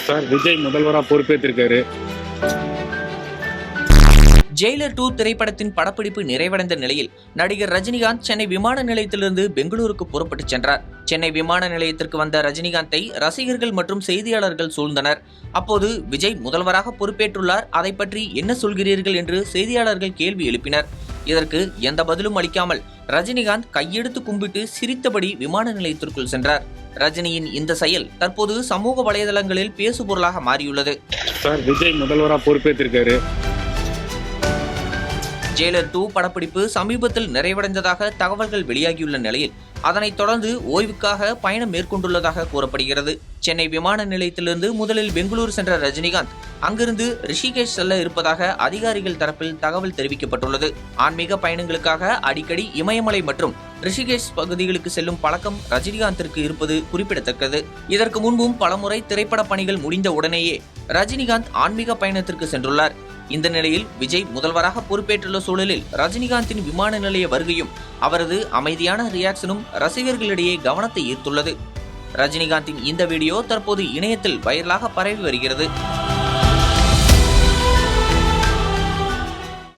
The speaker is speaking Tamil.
சார் விஜய் முதல்வராக பொறுப்பேற்றிருக்காரு. ஜெயிலர் 2 திரைப்படத்தின் படப்பிடிப்பு நிறைவடைந்த நிலையில் நடிகர் ரஜினிகாந்த் சென்னை விமான நிலையத்திலிருந்து பெங்களூருக்கு புறப்பட்டு சென்றார். சென்னை விமான நிலையத்திற்கு வந்த ரஜினிகாந்தை ரசிகர்கள் மற்றும் செய்தியாளர்கள் சூழ்ந்தனர். அப்போது விஜய் முதல்வராக பொறுப்பேற்றுள்ளார், அதை பற்றி என்ன சொல்கிறீர்கள் என்று செய்தியாளர்கள் கேள்வி எழுப்பினர். இதற்கு எந்த பதிலும் அளிக்காமல் ரஜினிகாந்த் கையெடுத்து கும்பிட்டு சிரித்தபடி விமான நிலையத்திற்குள் சென்றார். ரஜினியின் இந்த செயல் தற்போது சமூக வலைதளங்களில் பேசுபொருளாக மாறியுள்ளது. சார் விஜய் முதல்வராக பொறுப்பேற்றிருக்காரு. ஜெயிலர் 2 படப்பிடிப்பு சமீபத்தில் நிறைவடைந்ததாக தகவல்கள் வெளியாகியுள்ள நிலையில் அதனைத் தொடர்ந்து ஓய்வுக்காக பயணம் மேற்கொண்டுள்ளதாக கூறப்படுகிறது. சென்னை விமான நிலையத்திலிருந்து முதலில் பெங்களூர் சென்ற ரஜினிகாந்த் அங்கிருந்து ரிஷிகேஷ் செல்ல இருப்பதாக அதிகாரிகள் தரப்பில் தகவல் தெரிவிக்கப்பட்டுள்ளது. ஆன்மீக பயணங்களுக்காக அடிக்கடி இமயமலை மற்றும் ரிஷிகேஷ் பகுதிகளுக்கு செல்லும் பழக்கம் ரஜினிகாந்திற்கு இருப்பது குறிப்பிடத்தக்கது. இதற்கு முன்பும் பலமுறை திரைப்பட பணிகள் முடிந்த உடனேயே ரஜினிகாந்த் ஆன்மீக பயணத்திற்கு சென்றுள்ளார். இந்த நிலையில் விஜய் முதல்வராக பொறுப்பேற்றுள்ள சூழலில் ரஜினிகாந்தின் விமான நிலைய வருகையும் அவரது அமைதியான ரியாக்ஷனும் ரசிகர்களிடையே கவனத்தை ஈர்த்துள்ளது. ரஜினிகாந்தின் இந்த வீடியோ தற்போது இணையத்தில் வைரலாக பரவி வருகிறது.